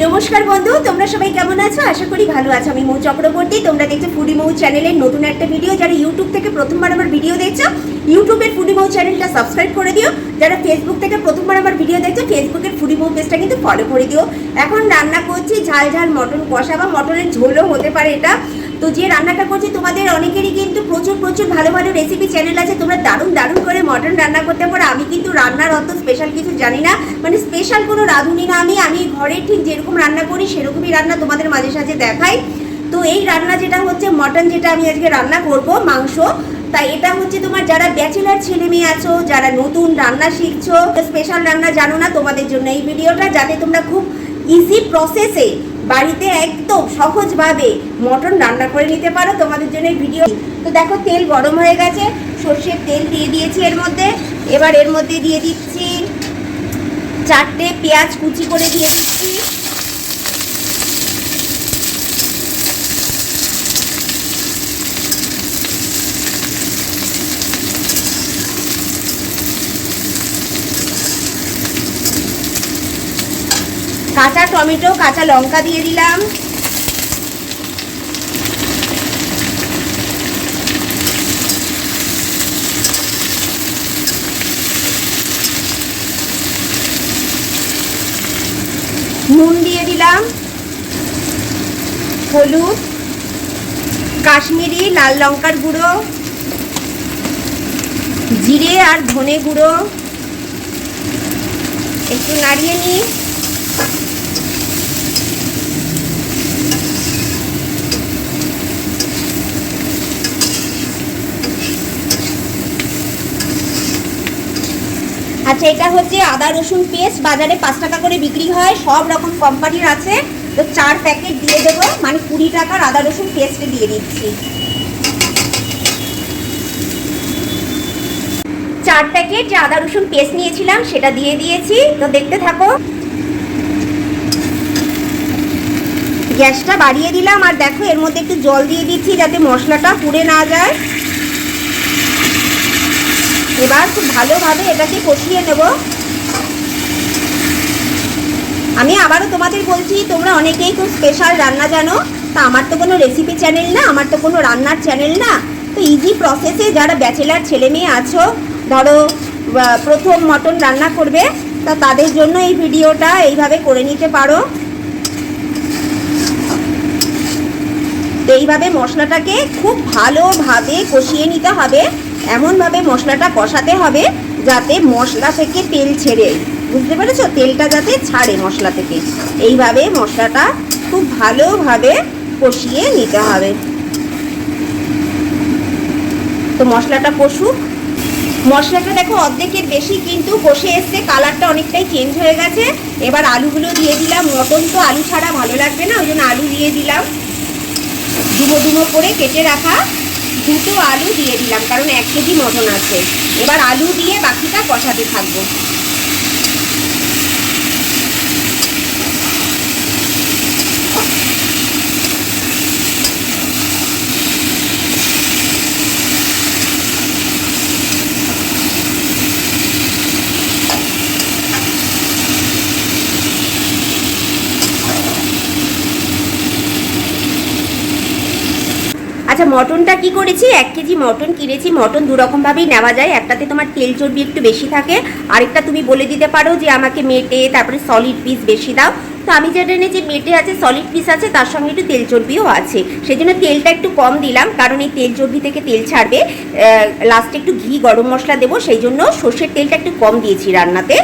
নমস্কার বন্ধু, তোমরা সবাই কেমন আছো? আশা করি ভালো আছো। আমি মৌ চক্রবর্তী, তোমরা দেখছো ফুডি মৌ চ্যানেলের নতুন একটা ভিডিও। যারা ইউটিউব থেকে প্রথমবার আমার ভিডিও দেখছো, ইউটিউবের ফুডি মৌ চ্যানেলটা সাবস্ক্রাইব করে দিও। যারা ফেসবুক থেকে প্রথমবার আমার ভিডিও দেখছো, ফেসবুকের ফুডি মৌ পেজটা কিন্তু ফলো করে দিও। এখন রান্না করছি ঝাল ঝাল মটন কষা বা মটনের ঝোলও হতে পারে এটা। তো যে রান্নাটা করছি, তোমাদের অনেকেরই কিন্তু প্রচুর ভালো ভালো রেসিপি চ্যানেল আছে, তোমরা দারুণ করে মটন রান্না করতে পারো। আমি কিন্তু রান্নার অত স্পেশাল কিছু জানি না, মানে স্পেশাল কোনো রাঁধুনি না। আমি ঘরে ঠিক যেরকম রান্না করি সেরকমই রান্না তোমাদের মাঝে সাঝে দেখাই। তো এই রান্না যেটা হচ্ছে মটন, যেটা আমি আজকে রান্না করব মাংস, তাই এটা হচ্ছে তোমার যারা ব্যাচেলার ছেলে মেয়ে আছো, যারা নতুন রান্না শিখছো, স্পেশাল রান্না জানো না, তোমাদের জন্য এই ভিডিওটা, যাতে তোমরা খুব ইজি প্রসেসে বাড়িতে একদম সহজভাবে মটন রান্না করে নিতে পারো, তোমাদের জন্য এই ভিডিও। তো দেখো, তেল গরম হয়ে গেছে, সর্ষের তেল দিয়ে দিয়েছি এর মধ্যে। এবার এর মধ্যে দিয়ে দিচ্ছি 4টে পেঁয়াজ কুচি করে দিয়ে দিচ্ছি। কাঁচা টমেটো, কাঁচা লঙ্কা দিয়ে দিলাম। নুন দিয়ে দিলাম, হলুদ, কাশ্মীরি লাল লঙ্কার গুঁড়ো, জিরে আর ধনে গুঁড়ো, একটু নাড়িয়ে নিই। আচ্ছা, এটা হচ্ছে আদা রসুন পেস্ট, বাজারে 5 টাকা করে বিক্রি হয়, সব রকম কোম্পানির আছে। তো 4 প্যাকেট দিয়ে দেবো, মানে 20 টাকার আদা রসুন পেস্ট দিয়ে দিচ্ছি। 4 প্যাকেট যে আদা রসুন পেস্ট নিয়েছিলাম সেটা দিয়ে দিয়েছি। তো দেখতে থাকো। গ্যাসটা বাড়িয়ে দিলাম, আর দেখো এর মধ্যে একটু জল দিয়ে দিচ্ছি যাতে মশলাটা পুড়ে না যায়। এবার খুব ভালোভাবে এটাকে কষিয়ে নেব। আমি আবারও তোমাদের বলছি, তোমরা অনেকেই খুব স্পেশাল রান্না জানো, তা আমার তো কোনো রেসিপি চ্যানেল না, আমার তো কোনো রান্নার চ্যানেল না। তো ইজি প্রসেসে যারা ব্যাচেলার ছেলে মেয়ে আছো, ধরো প্রথম মটন রান্না করবে, তা তাদের জন্য এই ভিডিওটা এইভাবে করে নিতে পারো। তো এইভাবে মশলাটাকে খুব ভালোভাবে কষিয়ে নিতে হবে। এমনভাবে মশলাটা কষাতে হবে যাতে মশলা থেকে তেল ছেড়ে, বুঝতে পেরেছো? তেলটা যাতে ছাড়ে মশলা থেকে, এইভাবে মশলাটা খুব ভালোভাবে কষিয়ে নিতে হবে। তো মশলাটা কষুক। মশলাটা দেখো অর্ধেকের বেশি কিন্তু কষে এসছে, কালারটা অনেকটাই চেঞ্জ হয়ে গেছে। এবার আলুগুলো দিয়ে দিলাম। মটন তো আলু ছাড়া ভালো লাগবে না, ওই জন্য আলু দিয়ে দিলাম। ডুমো করে কেটে রাখা 2টো আলু দিয়ে দিলাম, কারণ 1 কেজি মটন আছে। এবার আলু দিয়ে বাকিটা কষাতে থাকবো। আচ্ছা, মটনটা কি করেছি, 1 কেজি মটন কিনেছি। মটন 2 রকমভাবেই নেওয়া যায়, একটাতে তোমার তেল চর্বি একটু বেশি থাকে, আরেকটা তুমি বলে দিতে পারো যে আমাকে মেটে তারপরে সলিড পিস বেশি দাও। তো আমি যেটা এনেছি মেটে আছে, সলিড পিস আছে, তার সঙ্গে একটু তেল চর্বিও আছে, সেই জন্য তেলটা একটু কম দিলাম, কারণ এই তেল চর্বি থেকে তেল ছাড়বে। লাস্টে একটু ঘি গরম মশলা দেবো, সেই জন্য সর্ষের তেলটা একটু কম দিয়েছি রান্নাতে,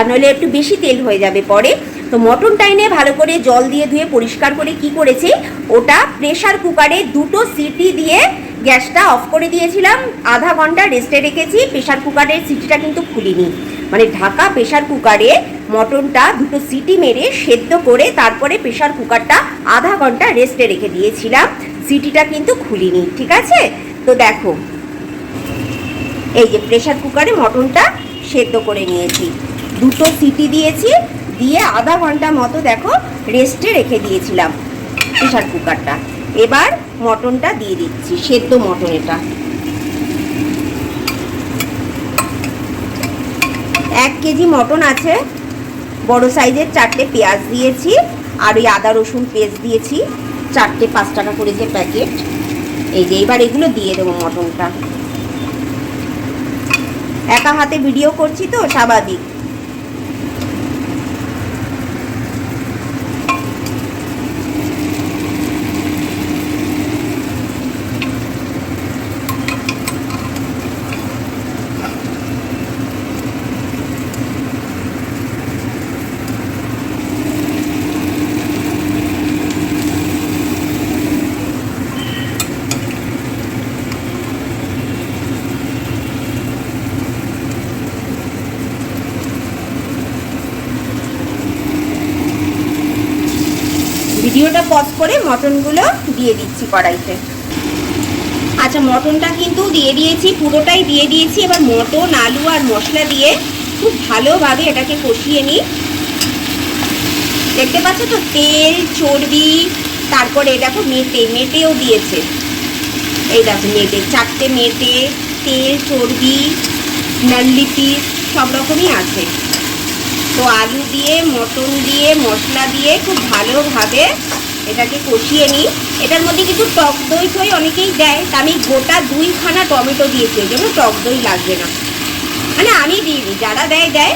নইলে একটু বেশি তেল হয়ে যাবে পরে। তো মটনটা এনে ভালো করে জল দিয়ে ধুয়ে পরিষ্কার করে কি করেছি, ওটা প্রেশার কুকারে 2টো সিটি দিয়ে গ্যাসটা অফ করে দিয়েছিলাম। আধা ঘন্টা রেস্টে রেখেছি। প্রেশার কুকারের সিটিটা কিন্তু খুলিনি, মানে ঢাকা প্রেশার কুকারে মটনটা 2টো সিটি মেরে সেদ্ধ করে তারপরে প্রেশার কুকারটা আধা ঘন্টা রেস্টে রেখে দিয়েছিলাম, সিটিটা কিন্তু খুলিনি, ঠিক আছে? তো দেখো, এই যে প্রেশার কুকারে মটনটা সেদ্ধ করে নিয়েছি, 2টো সিটি দিয়েছি, দিয়ে আধা ঘন্টা মতো দেখো রেস্টে রেখে দিয়েছিলাম প্রেশার কুকারটা। এবার মটনটা দিয়ে দিচ্ছি, সেদ্ধ মটন এটা। 1 কেজি মটন আছে, বড় সাইজের 4টে পেঁয়াজ দিয়েছি, আর ওই আদা রসুন পেস্ট দিয়েছি 4টে 5 টাকা করে যে প্যাকেট। এই যে এবার এগুলো দিয়ে দেবো মটনটা। একা হাতে ভিডিও করছি তো স্বাভাবিক। ভিডিওটা পজ করে মটনগুলো দিয়ে দিচ্ছি কড়াইতে। আচ্ছা, মটনটা কিন্তু দিয়ে দিয়েছি, পুরোটাই দিয়ে দিয়েছি। এবার মটন, আলু আর মশলা দিয়ে খুব ভালোভাবে এটাকে কষিয়ে নিই। দেখতে পাচ্ছ তো তেল, চর্বি, তারপরে দেখো মেটেও দিয়েছে। এই দেখো মেটে, 4টে মেটে, তেল, চর্বি, নাল্লি পিস সব রকমই আছে। তো আলু দিয়ে, মটন দিয়ে, মশলা দিয়ে খুব ভালোভাবে এটাকে কষিয়ে নিই। এটার মধ্যে কিছু টক দই টই অনেকেই দেয়, তা আমি গোটা 2খানা টমেটো দিয়েছি, ওই জন্য টক দই লাগবে না। মানে আমি দিইনি, যারা দেয় দেয়,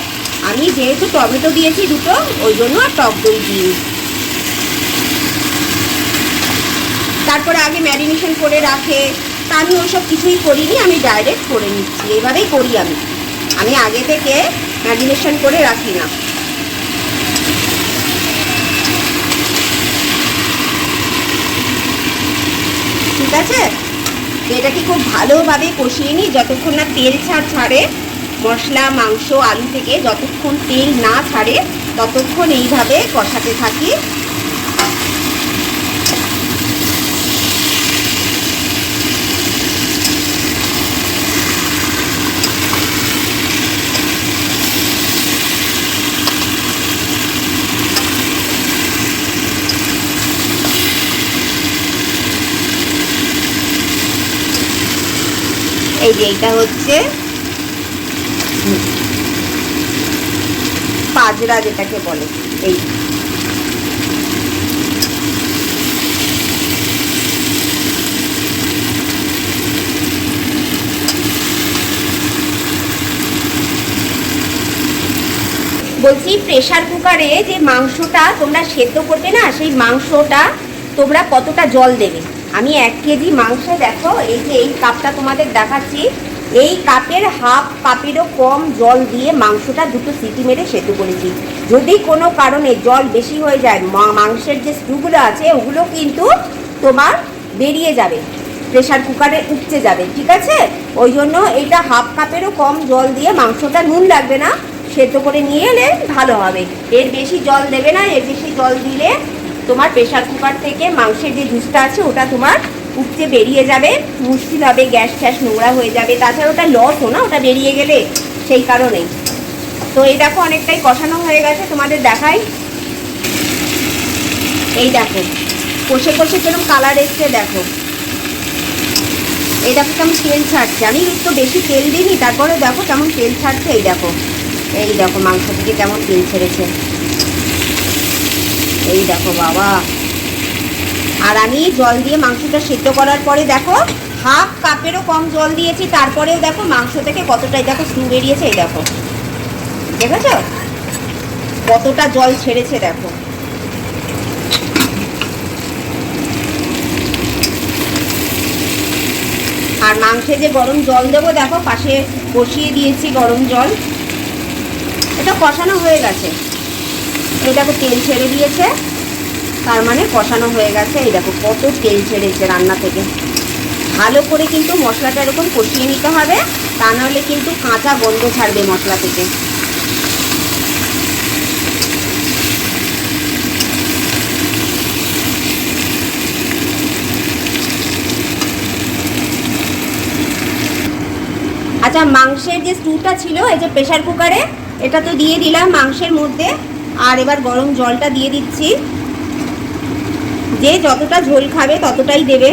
আমি যেহেতু টমেটো দিয়েছি 2টো, ওই জন্য আর টক দই দিইনি। তারপরে আগে ম্যারিনেশন করে রাখে, তা আমি ওইসব কিছুই করিনি, আমি ডাইরেক্ট করে নিচ্ছি। এইভাবেই করি আমি আগে থেকে ম্যারিনেশন করে রাখি না। ঠিক আছে, এটাকে খুব ভালোভাবে কষিয়ে নিই যতক্ষণ না তেল ছাড়ে। মশলা, মাংস, আলু থেকে যতক্ষণ তেল না ছাড়ে ততক্ষণ এইভাবে কষাতে থাকি। এই যে এইটা হচ্ছে পাজরা যেটাকে বলে। এই বলছি, প্রেসার কুকারে যে মাংসটা তোমরা সেদ্ধ করবে না, সেই মাংসটা তোমরা কতটা জল দেবে। আমি 1 কেজি মাংসে দেখো, এই যে এই কাপটা তোমাদের দেখাচ্ছি, এই কাপের হাফ কাপেরও কম জল দিয়ে মাংসটা 2টো সিটি মেরে সেদ্ধ করেছি। যদি কোনো কারণে জল বেশি হয়ে যায়, মাংসের যে স্টুগুলো আছে ওগুলো কিন্তু তোমার বেরিয়ে যাবে, প্রেসার কুকারে উপচে যাবে। ঠিক আছে, ওই জন্য এটা হাফ কাপেরও কম জল দিয়ে মাংসটা, নুন লাগবে না, সেদ্ধ করে নিয়ে এলে ভালো হবে। এর বেশি জল দেবে না, এর বেশি জল দিলে তোমার প্রেসার কুকার থেকে মাংসের যে জুসটা আছে ওটা তোমার উপচে বেরিয়ে যাবে, মুশকিল হবে, গ্যাস ট্যাস নোংরা হয়ে যাবে। তাছাড়া ওটা লসও না, ওটা বেরিয়ে গেলে, সেই কারণেই। তো এই দেখো অনেকটাই কষানো হয়ে গেছে, তোমাদের দেখাই। এই দেখো কষে কষে কিরকম কালার এসছে দেখো। এই দেখো কেমন তেল ছাড়ছে, আমি তো বেশি তেল দিইনি, তারপরে দেখো কেমন তেল ছাড়ছে। এই দেখো মাংস থেকে কেমন তেল ছেড়েছে, এই দেখো বাবা। আর আমি জল দিয়ে মাংসটা সেদ্ধ করার পরে দেখো হাফ কাপেরও কম জল দিয়েছি, তারপরেও দেখো মাংস থেকে কতটাই দেখো স্টু বেরিয়েছে। এই দেখো, দেখেছো কতটা জল ছেড়েছে দেখো। আর মাংসে যে গরম জল দেবো দেখো, পাশে বসিয়ে দিয়েছি গরম জল। এটা কষানো হয়ে গেছে, এই দেখো তেল ছেড়ে দিয়েছে, তার মানে কষানো হয়ে গেছে। এই দেখো কত তেল ছেড়েছে রান্না থেকে। ভালো করে কিন্তু মশলাটা এরকম কষিয়ে নিতে হবে, তা নাহলে কিন্তু কাঁচা গন্ধ ছাড়বে মশলা থেকে। আচ্ছা, মাংসের যে স্টুটা ছিল এই যে প্রেসার কুকারে, এটা তো দিয়ে দিলাম মাংসের মধ্যে। আর এবার গরম জলটা দিয়ে দিচ্ছি, যে যতটা ঝোল খাবে ততটাই দেবে।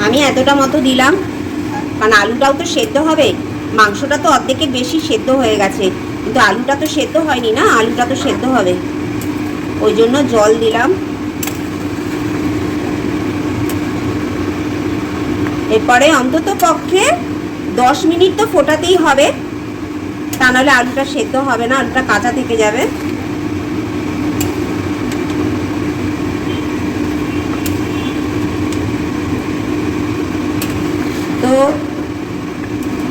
আমি এতটা মতো দিলাম, কারণ আলুটাও তো সেদ্ধ হবে। মাংসটা তো অর্ধেকের বেশি সেদ্ধ হয়ে গেছে, কিন্তু আলুটা তো সেদ্ধ হয়নি না, আলুটা তো সেদ্ধ হবে, ওই জন্য জল দিলাম। এরপরে অন্তত পক্ষে 10 মিনিট তো ফোটাতেই হবে, তা নাহলে আলুটা সেদ্ধ হবে না, আলুটা কাঁচা থেকে যাবে। তো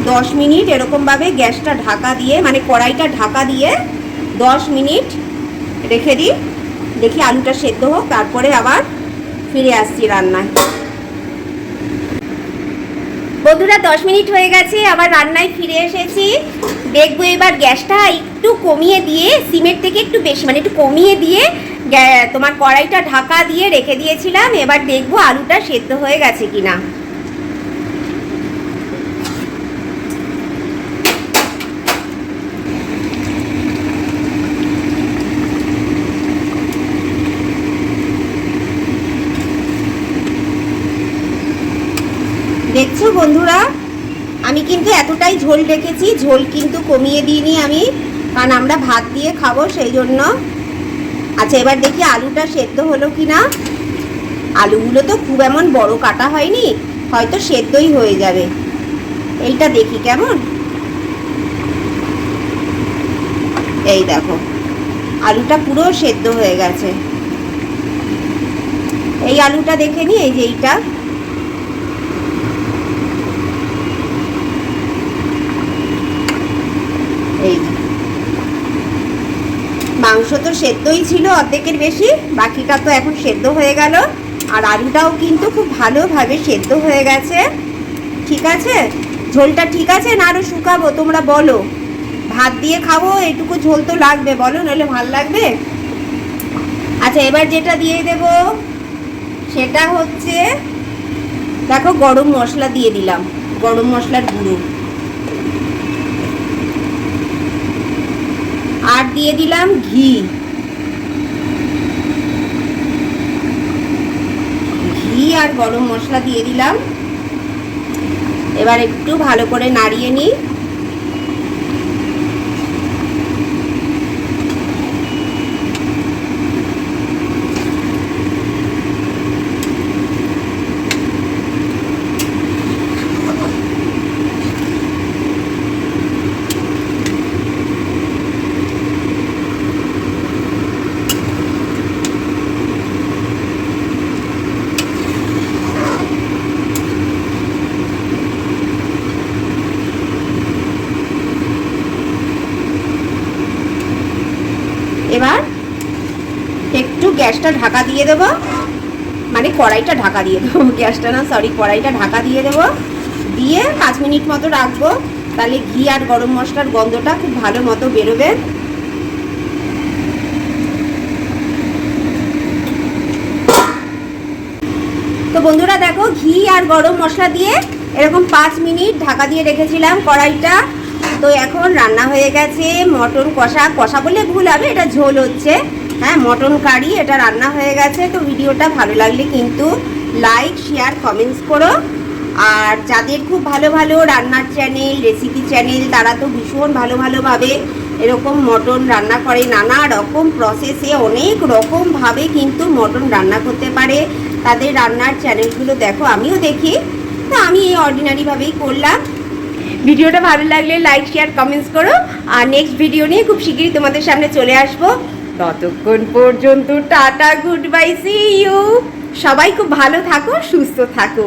10 মিনিট এরকমভাবে গ্যাসটা ঢাকা দিয়ে, মানে কড়াইটা ঢাকা দিয়ে 10 মিনিট রেখে দিই, দেখি আলুটা সেদ্ধ হোক, তারপরে আবার ফিরে আসছি রান্নায়। বন্ধুরা 10 মিনিট হয়ে গেছে, আবার রান্নায় ফিরে এসেছি। দেখবো এবার গ্যাসটা একটু কমিয়ে দিয়ে, সিমের থেকে একটু বেশি মানে একটু কমিয়ে দিয়ে তোমার কড়াইটা ঢাকা দিয়ে রেখে দিয়েছিলাম। এবার দেখবো আলুটা সেদ্ধ হয়ে গেছে কিনা। দেখছো বন্ধুরা, আমি কিন্তু এতটাই ঝোল রেখেছি, ঝোল কিন্তু কমিয়ে দিইনি আমি, কারণ আমরা ভাত দিয়ে খাবো সেই জন্য। আচ্ছা এবার দেখি আলুটা সেদ্ধ হলো কি না। আলুগুলো তো খুব এমন বড় কাটা হয়নি, হয়তো সেদ্ধই হয়ে যাবে। এইটা দেখি কেমন। এই দেখো আলুটা পুরো সেদ্ধ হয়ে গেছে। এই আলুটা দেখে নি, এই যে এইটা, এই মাংস তো সেদ্ধই ছিল অর্ধেকের বেশি, বাকিটা তো এখন সেদ্ধ হয়ে গেল। আর আলুটাও কিন্তু খুব ভালোভাবে সেদ্ধ হয়ে গেছে। ঠিক আছে, ঝোলটা ঠিক আছে না আরও শুকাবো তোমরা বলো? ভাত দিয়ে খাবো, এটুকু ঝোল তো লাগবে বলো, নাহলে ভাল লাগবে? আচ্ছা এবার যেটা দিয়ে দেব সেটা হচ্ছে, দেখো গরম মশলা দিয়ে দিলাম, গরম মশলার গুঁড়ো, আর দিয়ে দিলাম ঘি। ঘি আর গরম মশলা দিয়ে দিলাম। এবার একটু ভালো করে নাড়িয়ে নিই। এবার একটু গ্যাসটা ঢাকা দিয়ে দেব, মানে কড়াইটা ঢাকা দিয়ে দেবো, গ্যাসটা না সরি কড়াইটা ঢাকা দিয়ে দেব, দিয়ে 5 মিনিট মতো রাখবো। তাহলে ঘি আর গরম মশলার গন্ধটা খুব ভালো মতো বেরোবে। তো বন্ধুরা দেখো, ঘি আর গরম মশলা দিয়ে এরকম 5 মিনিট ঢাকা দিয়ে রেখেছিলাম কড়াইটা। তো এখন রান্না হয়ে গেছে। মটন কষা, কষা বলে ভুল হবে, এটা ঝোল হচ্ছে, হ্যাঁ মটন কারি, এটা রান্না হয়ে গেছে। তো ভিডিওটা ভালো লাগলে কিন্তু লাইক শেয়ার কমেন্টস করো। আর যাদের খুব ভালো ভালো রান্নার চ্যানেল, রেসিপি চ্যানেল, তারা তো ভীষণ ভালোভাবে এরকম মটন রান্না করে, নানা রকম প্রসেসে অনেক রকমভাবে কিন্তু মটন রান্না করতে পারে। তাদের রান্নার চ্যানেলগুলো দেখো, আমিও দেখি, তো আমি এই অর্ডিনারিভাবেই করলাম। ভিডিওটা ভালো লাগলে লাইক শেয়ার কমেন্টস করো। আর নেক্সট ভিডিও নিয়ে খুব শীঘ্রই তোমাদের সামনে চলে আসবো। ততক্ষণ পর্যন্ত tata, good bye, see you. সবাই খুব ভালো থাকো, সুস্থ থাকো।